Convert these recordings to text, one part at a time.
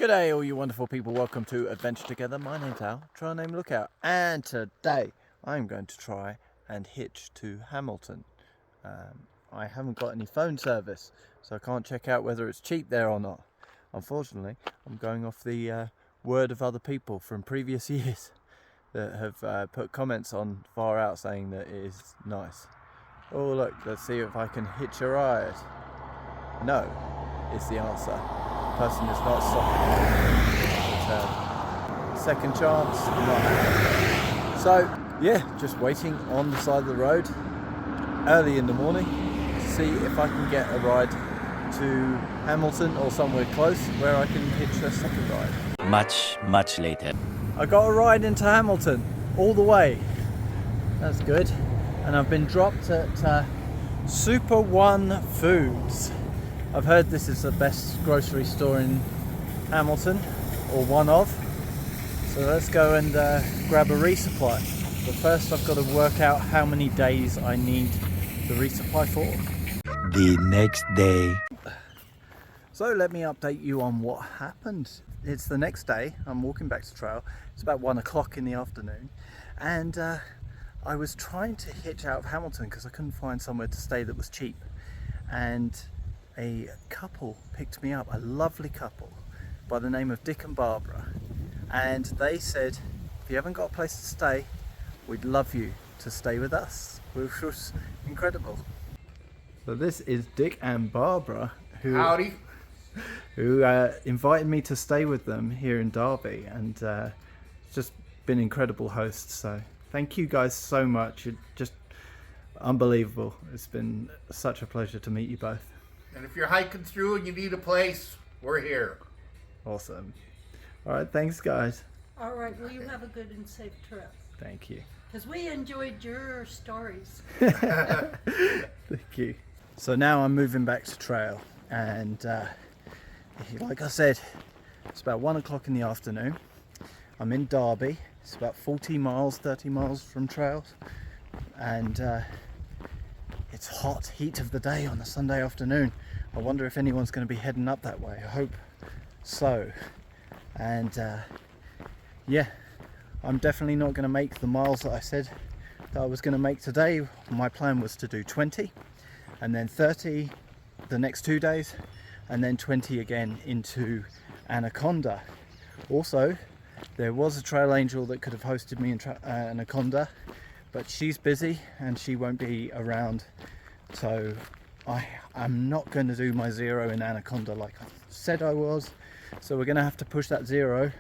G'day all you wonderful people, welcome to Adventure Together. My name's Al, trial name Lookout, and today I'm going to try and hitch to Hamilton. I haven't got any phone service, so I can't check out whether it's cheap there or not. Unfortunately, I'm going off the word of other people from previous years that have put comments on Far Out saying that it is nice. Oh look, let's see if I can hitch a ride. No, is the answer. Person is not stopping. Second chance, not happening. So yeah, just waiting on the side of the road early in the morning to see if I can get a ride to Hamilton or somewhere close where I can hitch a second ride. Much later. I got a ride into Hamilton all the way. That's good. And I've been dropped at Super One Foods. I've heard this is the best grocery store in Hamilton, or one of. So let's go and grab a resupply. But first I've got to work out how many days I need the resupply for. The next day. So let me update you on what happened. It's the next day, I'm walking back to trail. It's about 1 o'clock in the afternoon. And I was trying to hitch out of Hamilton because I couldn't find somewhere to stay that was cheap. And a couple picked me up, a lovely couple by the name of Dick and Barbara, and they said, if you haven't got a place to stay, we'd love you to stay with us, which was incredible. So this is Dick and Barbara who invited me to stay with them here in Derby, and it's just been incredible hosts, so thank you guys so much. You're just unbelievable. It's been such a pleasure to meet you both. And if you're hiking through and you need a place, we're here. Awesome. All right, thanks guys. All right, well, you have a good and safe trip. Thank you. Because we enjoyed your stories. Thank you. So now I'm moving back to trail, and like I said, it's about 1 o'clock in the afternoon. I'm in Derby. It's about 30 miles from trails, and it's hot, heat of the day on a Sunday afternoon. I wonder if anyone's going to be heading up that way. I hope so. And yeah, I'm definitely not going to make the miles that I said that I was going to make today. My plan was to do 20 and then 30 the next 2 days, and then 20 again into Anaconda. Also, there was a trail angel that could have hosted me in Anaconda, but she's busy and she won't be around, so I'm not going to do my 0 in Anaconda like I said I was. So we're going to have to push that 0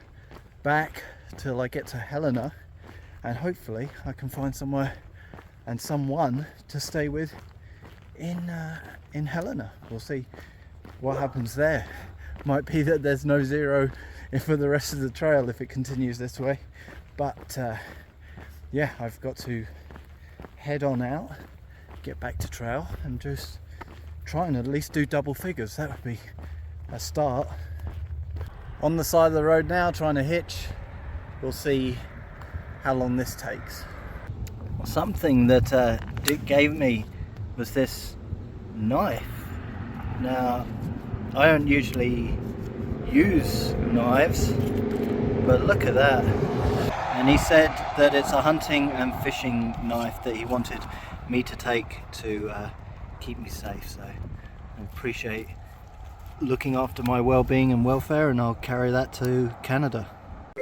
back till I get to Helena, and hopefully I can find somewhere and someone to stay with in Helena. We'll see what happens there. Might be that there's no 0 for the rest of the trail if it continues this way, but yeah, I've got to head on out, get back to trail, and just try and at least do double figures. That would be a start. On the side of the road now, trying to hitch. We'll see how long this takes. Something that Dick gave me was this knife. Now, I don't usually use knives, but look at that. And he said that it's a hunting and fishing knife that he wanted me to take to keep me safe. So I appreciate looking after my well-being and welfare, and I'll carry that to Canada.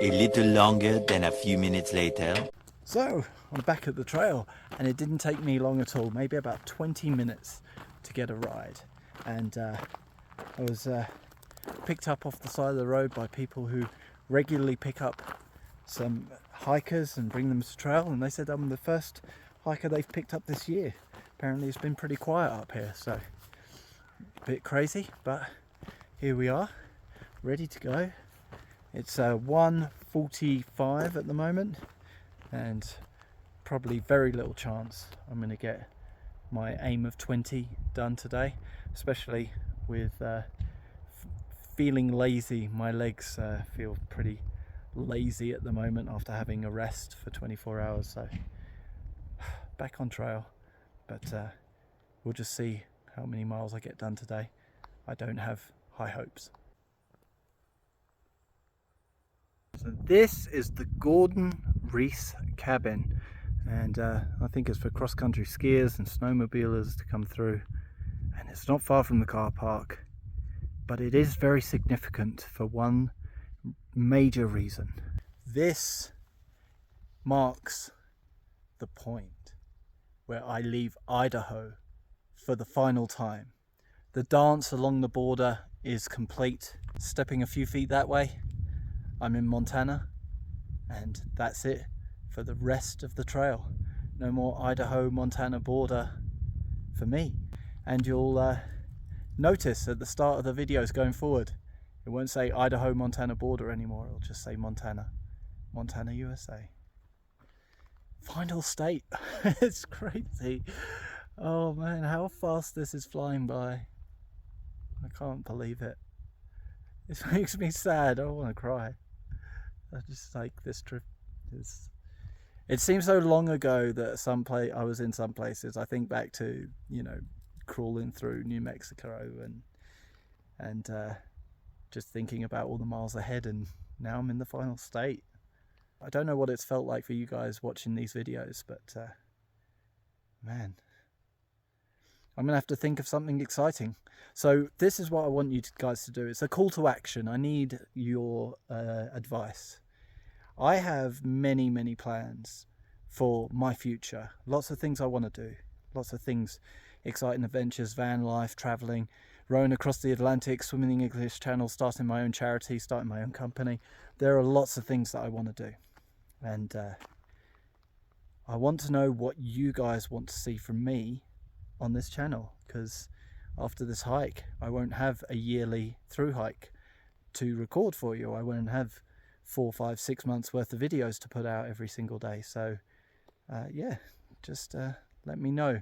A little longer than a few minutes later. So I'm back at the trail, and it didn't take me long at all, maybe about 20 minutes to get a ride. And I was picked up off the side of the road by people who regularly pick up some hikers and bring them to trail, and they said I'm the first hiker they've picked up this year. Apparently it's been pretty quiet up here, so a bit crazy, but here we are, ready to go. It's 1:45 at the moment, and probably very little chance I'm going to get my aim of 20 done today, especially with feeling lazy. My legs feel pretty lazy at the moment after having a rest for 24 hours, so back on trail, but we'll just see how many miles I get done today. I don't have high hopes. So this is the Gordon Reese cabin, and I think it's for cross-country skiers and snowmobilers to come through, and it's not far from the car park, but it is very significant for one major reason. This marks the point where I leave Idaho for the final time. The dance along the border is complete. Stepping a few feet that way, I'm in Montana, and that's it for the rest of the trail. No more Idaho-Montana border for me. And you'll notice at the start of the videos going forward, it won't say Idaho-Montana border anymore, it'll just say Montana. Montana, USA. Final state. It's crazy. Oh man, how fast this is flying by. I can't believe it. It makes me sad. I want to cry. I just like this trip. It seems so long ago that I was in some places. I think back to, you know, crawling through New Mexico and just thinking about all the miles ahead, and now I'm in the final state. I don't know what it's felt like for you guys watching these videos, but man, I'm gonna have to think of something exciting. So this is what I want you guys to do. It's a call to action. I need your advice. I have many plans for my future. Lots of things I want to do. Lots of things, exciting adventures, van life, traveling, rowing across the Atlantic, swimming in the English Channel, starting my own charity, starting my own company. There are lots of things that I want to do. And I want to know what you guys want to see from me on this channel, because after this hike I won't have a yearly through hike to record for you. I won't have 4, 5, 6 months worth of videos to put out every single day. So yeah, just let me know,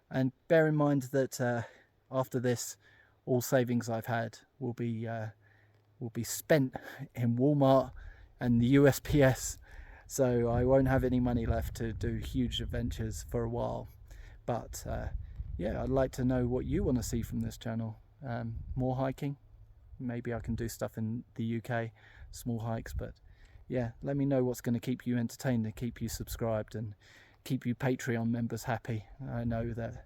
and bear in mind that after this, all savings I've had will be spent in Walmart and the USPS, so I won't have any money left to do huge adventures for a while. But yeah, I'd like to know what you want to see from this channel. More hiking, maybe I can do stuff in the UK, small hikes, but yeah, let me know what's going to keep you entertained and keep you subscribed and keep you Patreon members happy. I know that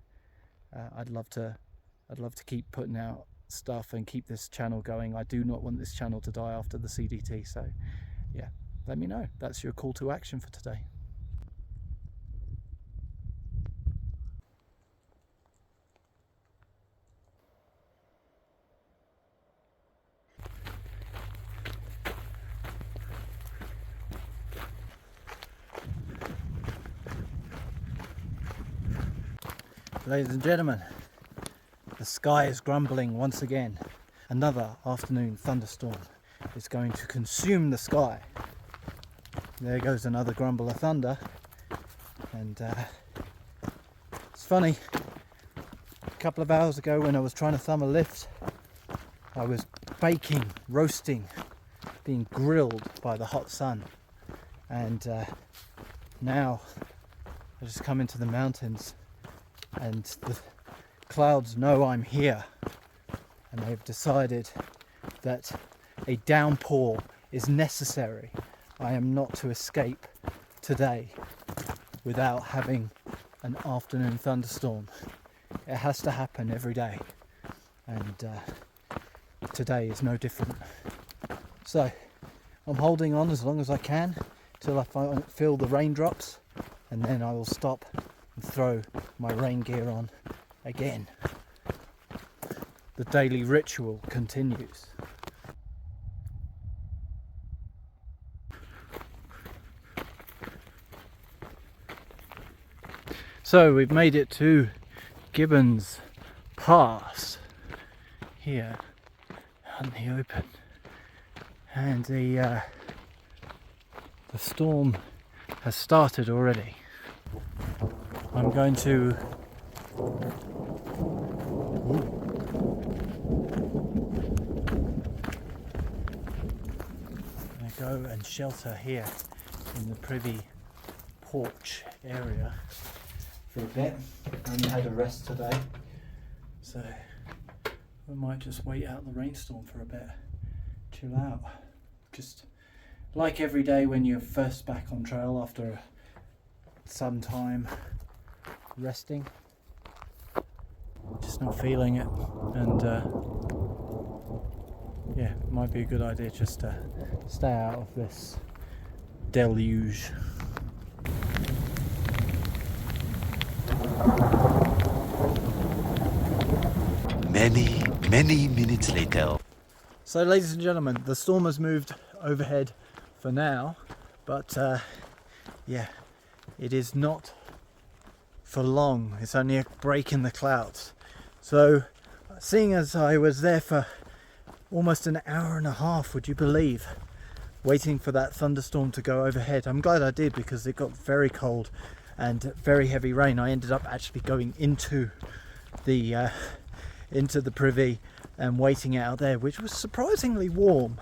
I'd love to keep putting out stuff and keep this channel going. I do not want this channel to die after the CDT, so yeah, let me know. That's your call to action for today. Ladies and gentlemen, the sky is grumbling once again. Another afternoon thunderstorm is going to consume the sky. There goes another grumble of thunder. And it's funny, a couple of hours ago when I was trying to thumb a lift, I was baking, roasting, being grilled by the hot sun. And now I just come into the mountains and the clouds know I'm here, and they've decided that a downpour is necessary. I am not to escape today without having an afternoon thunderstorm. It has to happen every day, and today is no different. So I'm holding on as long as I can till I feel the raindrops, and then I will stop and throw my rain gear on again. The daily ritual continues. So we've made it to Gibbons Pass here out in the open, and the storm has started already. I'm going to go and shelter here in the privy porch area for a bit. I only had a rest today, so we might just wait out the rainstorm for a bit, chill out, just like every day when you're first back on trail after some time resting, just not feeling it, and yeah, it might be a good idea just to stay out of this deluge. Many minutes later. So ladies and gentlemen, the storm has moved overhead for now, but yeah, it is not for long. It's only a break in the clouds. So seeing as I was there for almost an hour and a half, would you believe, waiting for that thunderstorm to go overhead, I'm glad I did, because it got very cold and very heavy rain. I ended up actually going into the privy and waiting out there, which was surprisingly warm,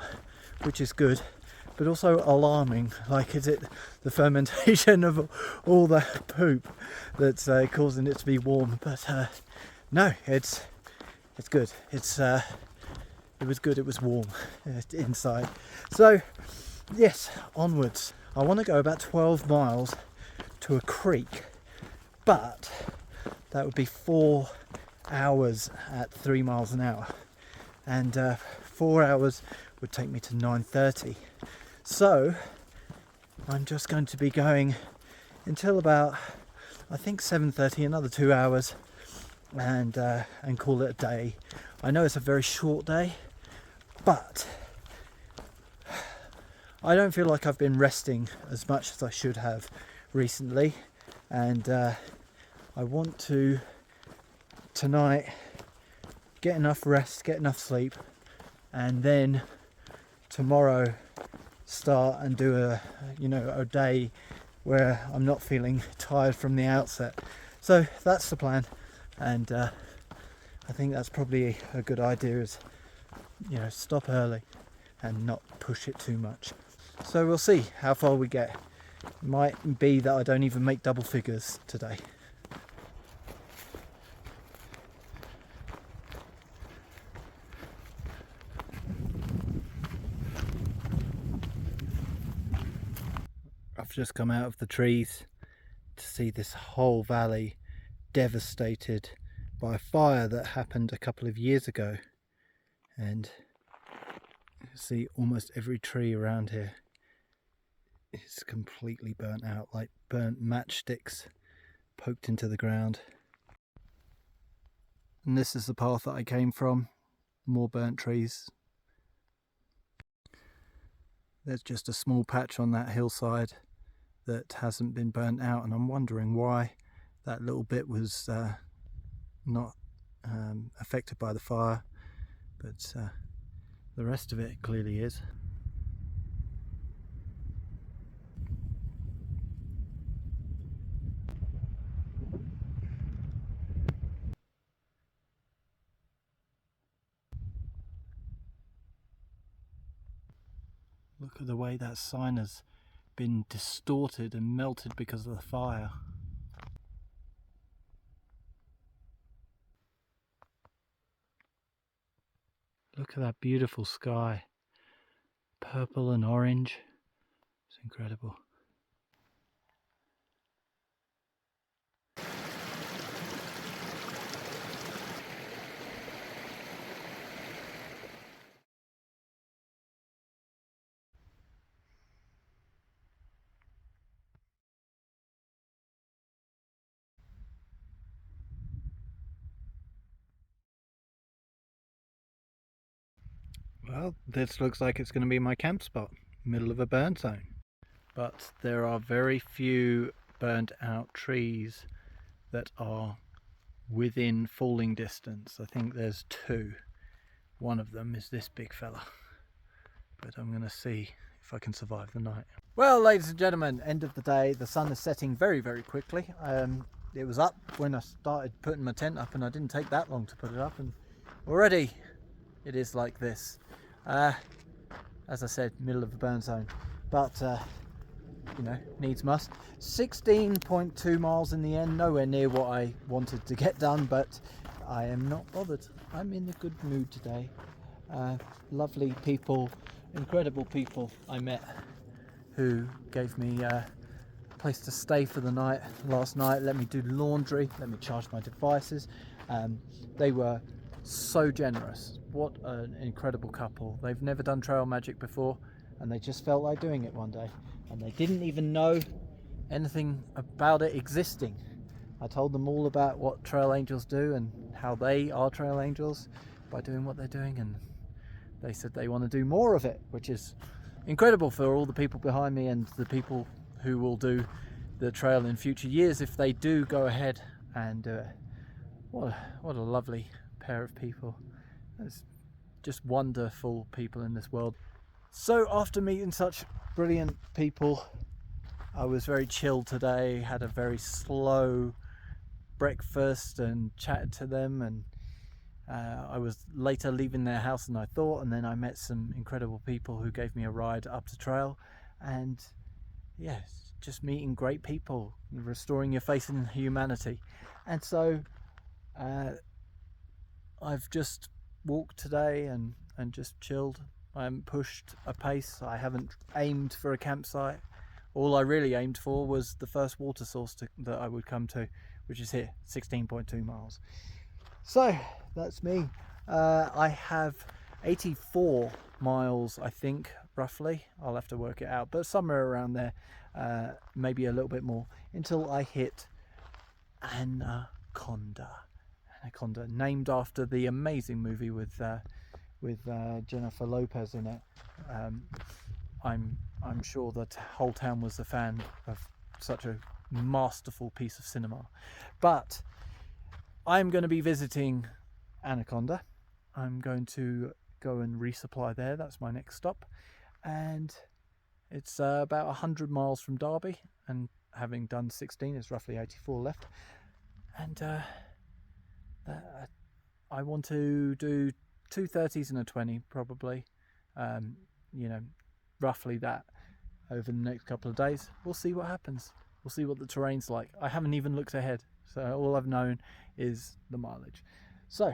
which is good, but also alarming. Like, is it the fermentation of all the poop that's causing it to be warm? But no, it's good. It was good. It was warm inside. So yes, onwards. I want to go about 12 miles to a creek, but that would be 4 hours at 3 miles an hour, and 4 hours would take me to 9:30. So I'm just going to be going until about, I think, 7:30, another 2 hours, and call it a day. I know it's a very short day, but I don't feel like I've been resting as much as I should have recently, and I want to tonight get enough rest, get enough sleep, and then tomorrow start and do a day where I'm not feeling tired from the outset. So that's the plan, and I think that's probably a good idea, is stop early and not push it too much. So we'll see how far we get. It might be that I don't even make double figures today. I've just come out of the trees to see this whole valley devastated by a fire that happened a couple of years ago, and you see almost every tree around here is completely burnt out, like burnt matchsticks poked into the ground. And this is the path that I came from, more burnt trees. There's just a small patch on that hillside that hasn't been burnt out, and I'm wondering why that little bit was not affected by the fire, but the rest of it clearly is. Look at the way that sign has been distorted and melted because of the fire. Look at that beautiful sky, purple and orange. It's incredible. Well, this looks like it's going to be my camp spot, middle of a burn zone. But there are very few burnt out trees that are within falling distance. I think there's 2. One of them is this big fella. But I'm going to see if I can survive the night. Well, ladies and gentlemen, end of the day. The sun is setting very, very quickly. It was up when I started putting my tent up, and I didn't take that long to put it up, and already it is like this. As I said, middle of the burn zone, but needs must. 16.2 miles in the end, nowhere near what I wanted to get done, but I am not bothered. I'm in a good mood today. Lovely people, incredible people I met who gave me a place to stay for the night last night, let me do laundry, let me charge my devices. They were so generous. What an incredible couple. They've never done trail magic before, and they just felt like doing it one day, and they didn't even know anything about it existing. I told them all about what trail angels do and how they are trail angels by doing what they're doing, and they said they want to do more of it, which is incredible for all the people behind me and the people who will do the trail in future years if they do go ahead and do it. What a lovely pair of people. There's just wonderful people in this world. So after meeting such brilliant people, I was very chilled today, had a very slow breakfast and chatted to them, and I was later leaving their house than I thought, and then I met some incredible people who gave me a ride up the trail, and yes, just meeting great people, restoring your faith in humanity. And so I've just walked today and just chilled. I haven't pushed a pace, I haven't aimed for a campsite. All I really aimed for was the first water source that I would come to, which is here, 16.2 miles. So that's me. I have 84 miles, I think, roughly. I'll have to work it out, but somewhere around there, maybe a little bit more, until I hit Anaconda. Anaconda, named after the amazing movie with Jennifer Lopez in it. I'm sure the whole town was a fan of such a masterful piece of cinema. But I'm going to be visiting Anaconda. I'm going to go and resupply there. That's my next stop. And it's about 100 miles from Derby, and having done 16, it's roughly 84 left. And I want to do 2 30s and a 20 probably, roughly that over the next couple of days. We'll see what happens. We'll see what the terrain's like. I haven't even looked ahead, so all I've known is the mileage. So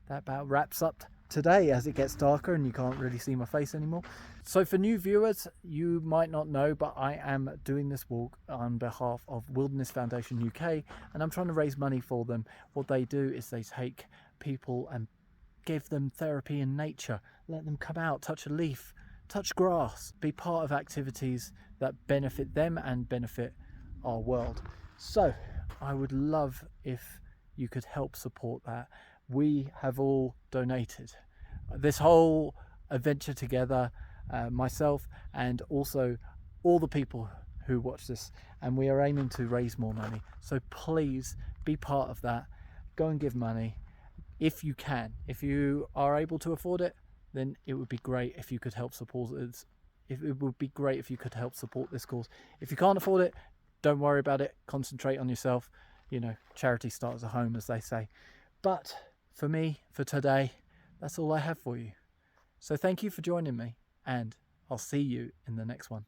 that about wraps up today as it gets darker and you can't really see my face anymore. So for new viewers, you might not know, but I am doing this walk on behalf of Widerness Foundation UK, and I'm trying to raise money for them. What they do is they take people and give them therapy in nature, let them come out, touch a leaf, touch grass, be part of activities that benefit them and benefit our world. So I would love if you could help support that. We have all donated this whole adventure together, myself and also all the people who watch this, and we are aiming to raise more money. So please be part of that. Go and give money if you can. If you are able to afford it, then it would be great if you could help support it. It would be great if you could help support this cause. If you can't afford it, don't worry about it. Concentrate on yourself. Charity starts at home, as they say. But for me, for today, that's all I have for you. So thank you for joining me, and I'll see you in the next one.